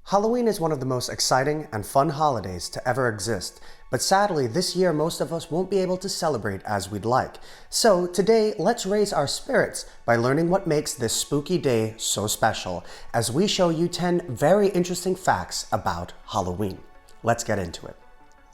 Halloween is one of the most exciting and fun holidays to ever exist, but sadly this year most of us won't be able to celebrate as we'd like. So today, let's raise our spirits by learning what makes this spooky day so special, as we show you 10 very interesting facts about Halloween. Let's get into it.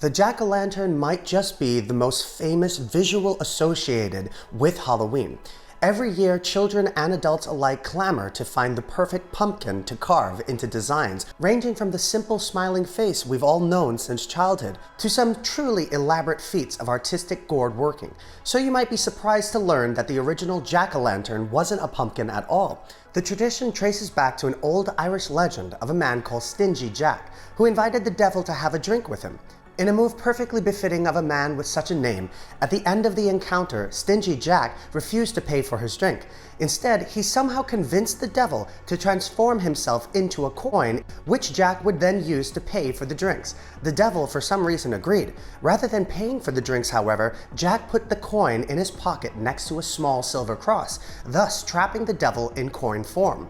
The jack-o'-lantern might just be the most famous visual associated with Halloween. Every year, children and adults alike clamor to find the perfect pumpkin to carve into designs, ranging from the simple smiling face we've all known since childhood, to some truly elaborate feats of artistic gourd working. So you might be surprised to learn that the original jack-o'-lantern wasn't a pumpkin at all. The tradition traces back to an old Irish legend of a man called Stingy Jack, who invited the devil to have a drink with him. In a move perfectly befitting of a man with such a name, at the end of the encounter, Stingy Jack refused to pay for his drink. Instead, he somehow convinced the devil to transform himself into a coin, which Jack would then use to pay for the drinks. The devil, for some reason, agreed. Rather than paying for the drinks, however, Jack put the coin in his pocket next to a small silver cross, thus trapping the devil in coin form.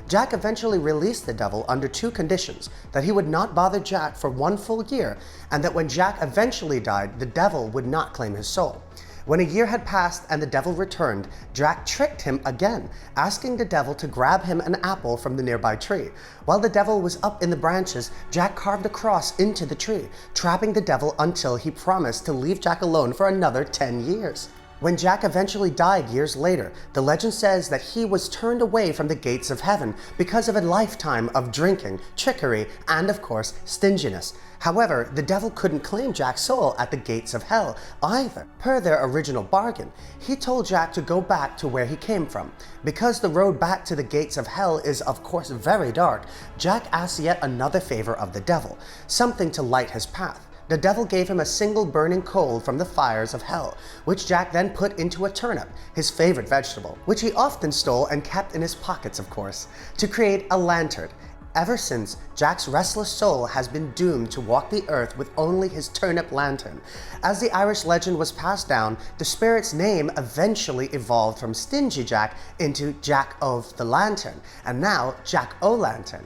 Jack eventually released the devil under two conditions: that he would not bother Jack for 1 full year, and that when Jack eventually died, the devil would not claim his soul. When a year had passed and the devil returned, Jack tricked him again, asking the devil to grab him an apple from the nearby tree. While the devil was up in the branches, Jack carved a cross into the tree, trapping the devil until he promised to leave Jack alone for another 10 years. When Jack eventually died years later, the legend says that he was turned away from the gates of heaven because of a lifetime of drinking, trickery, and of course, stinginess. However, the devil couldn't claim Jack's soul at the gates of hell either. Per their original bargain, he told Jack to go back to where he came from. Because the road back to the gates of hell is of course very dark, Jack asked yet another favor of the devil, something to light his path. The devil gave him a single burning coal from the fires of hell, which Jack then put into a turnip, his favorite vegetable, which he often stole and kept in his pockets, of course, to create a lantern. Ever since, Jack's restless soul has been doomed to walk the earth with only his turnip lantern. As the Irish legend was passed down, the spirit's name eventually evolved from Stingy Jack into Jack of the Lantern, and now Jack-o'-lantern.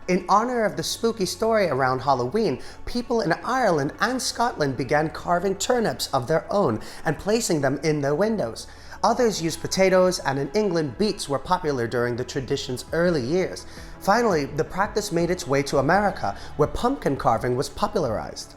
In honor of the spooky story around Halloween, people in Ireland and Scotland began carving turnips of their own and placing them in their windows. Others used potatoes, and in England, beets were popular during the tradition's early years. Finally, the practice made its way to America, where pumpkin carving was popularized.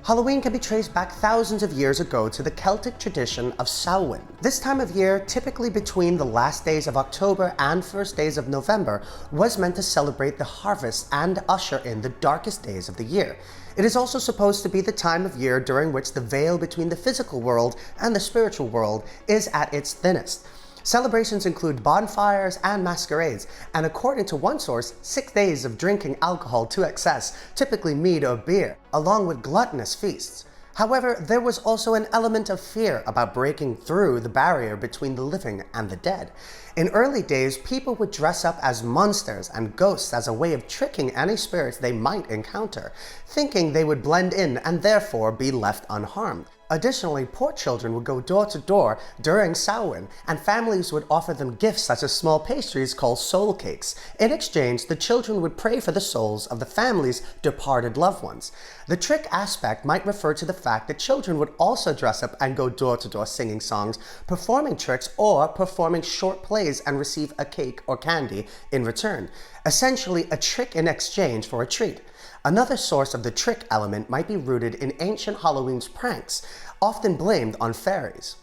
Halloween can be traced back thousands of years ago to the Celtic tradition of Samhain. This time of year, typically between the last days of October and first days of November, was meant to celebrate the harvest and usher in the darkest days of the year. It is also supposed to be the time of year during which the veil between the physical world and the spiritual world is at its thinnest. Celebrations include bonfires and masquerades, and according to one source, 6 days of drinking alcohol to excess, typically mead or beer, along with gluttonous feasts. However, there was also an element of fear about breaking through the barrier between the living and the dead. In early days, people would dress up as monsters and ghosts as a way of tricking any spirits they might encounter, thinking they would blend in and therefore be left unharmed. Additionally, poor children would go door to door during Samhain, and families would offer them gifts such as small pastries called soul cakes. In exchange, the children would pray for the souls of the family's departed loved ones. The trick aspect might refer to the fact that children would also dress up and go door to door singing songs, performing tricks, or performing short plays and receive a cake or candy in return. Essentially, a trick in exchange for a treat. Another source of the trick element might be rooted in ancient Halloween's pranks, often blamed on fairies.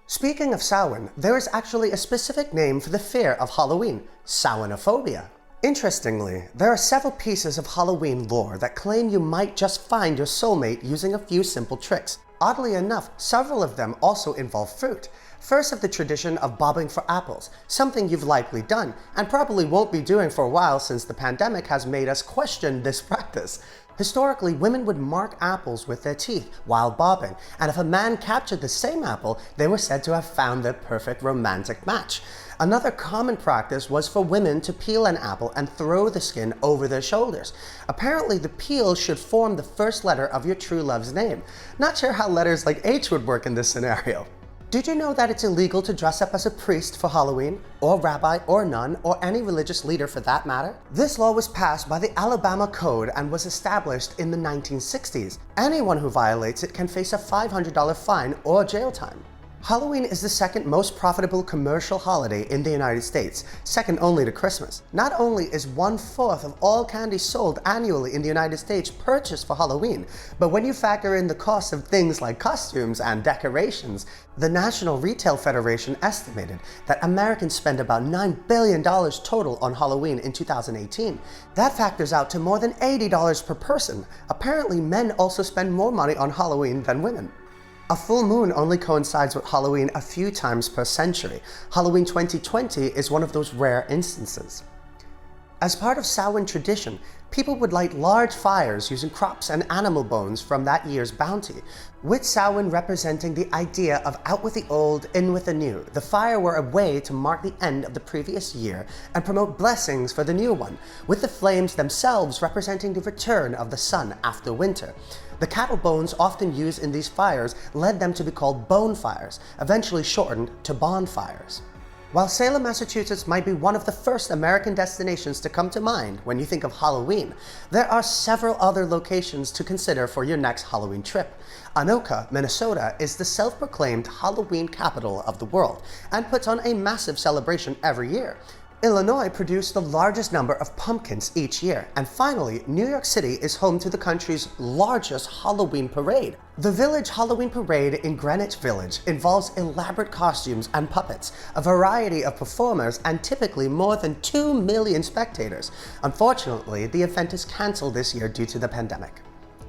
Speaking of Samhain, there is actually a specific name for the fear of Halloween: Samhainophobia. Interestingly, there are several pieces of Halloween lore that claim you might just find your soulmate using a few simple tricks. Oddly enough, several of them also involve fruit. First of the tradition of bobbing for apples, something you've likely done, and probably won't be doing for a while since the pandemic has made us question this practice. Historically, women would mark apples with their teeth while bobbing, and if a man captured the same apple, they were said to have found their perfect romantic match. Another common practice was for women to peel an apple and throw the skin over their shoulders. Apparently, the peel should form the first letter of your true love's name. Not sure how letters like H would work in this scenario. Did you know that it's illegal to dress up as a priest for Halloween, or rabbi, or nun, or any religious leader for that matter? This law was passed by the Alabama Code and was established in the 1960s. Anyone who violates it can face a $500 fine or jail time. Halloween is the second most profitable commercial holiday in the United States, second only to Christmas. Not only is 1/4 of all candy sold annually in the United States purchased for Halloween, but when you factor in the cost of things like costumes and decorations, the National Retail Federation estimated that Americans spend about $9 billion total on Halloween in 2018. That factors out to more than $80 per person. Apparently, men also spend more money on Halloween than women. A full moon only coincides with Halloween a few times per century. Halloween 2020 is one of those rare instances. As part of Samhain tradition, people would light large fires using crops and animal bones from that year's bounty, with Samhain representing the idea of out with the old, in with the new. The fire were a way to mark the end of the previous year and promote blessings for the new one, with the flames themselves representing the return of the sun after winter. The cattle bones often used in these fires led them to be called bonfires, eventually shortened to bonfires. While Salem, Massachusetts might be one of the first American destinations to come to mind when you think of Halloween, there are several other locations to consider for your next Halloween trip. Anoka, Minnesota is the self-proclaimed Halloween capital of the world and puts on a massive celebration every year. Illinois produced the largest number of pumpkins each year. And finally, New York City is home to the country's largest Halloween parade. The Village Halloween Parade in Greenwich Village involves elaborate costumes and puppets, a variety of performers, and typically more than 2 million spectators. Unfortunately, the event is canceled this year due to the pandemic.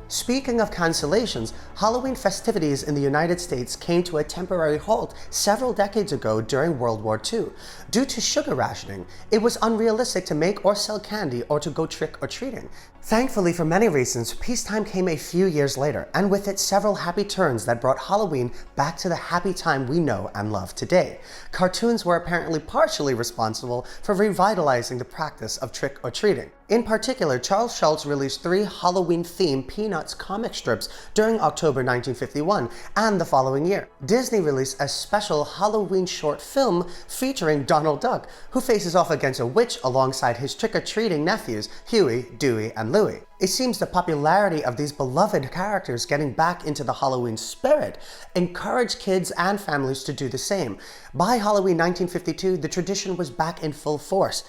Speaking of cancellations, Halloween festivities in the United States came to a temporary halt several decades ago during World War II. Due to sugar rationing, it was unrealistic to make or sell candy or to go trick-or-treating. Thankfully, for many reasons, peacetime came a few years later, and with it several happy turns that brought Halloween back to the happy time we know and love today. Cartoons were apparently partially responsible for revitalizing the practice of trick-or-treating. In particular, Charles Schulz released 3 Halloween-themed Peanuts comic strips during October 1951 and the following year. Disney released a special Halloween short film featuring Donald Duck, who faces off against a witch alongside his trick-or-treating nephews, Huey, Dewey, and Louie. It seems the popularity of these beloved characters getting back into the Halloween spirit encouraged kids and families to do the same. By Halloween 1952, the tradition was back in full force.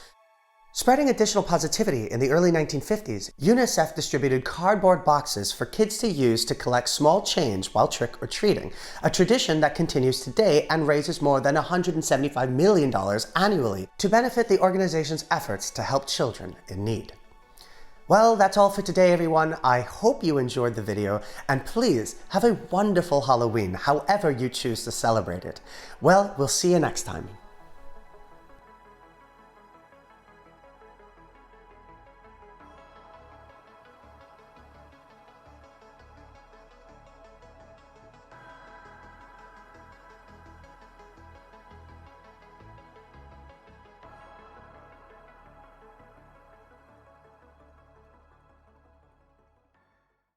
Spreading additional positivity in the early 1950s, UNICEF distributed cardboard boxes for kids to use to collect small change while trick-or-treating, a tradition that continues today and raises more than $175 million annually to benefit the organization's efforts to help children in need. Well, that's all for today, everyone. I hope you enjoyed the video, and please have a wonderful Halloween, however you choose to celebrate it. Well, we'll see you next time.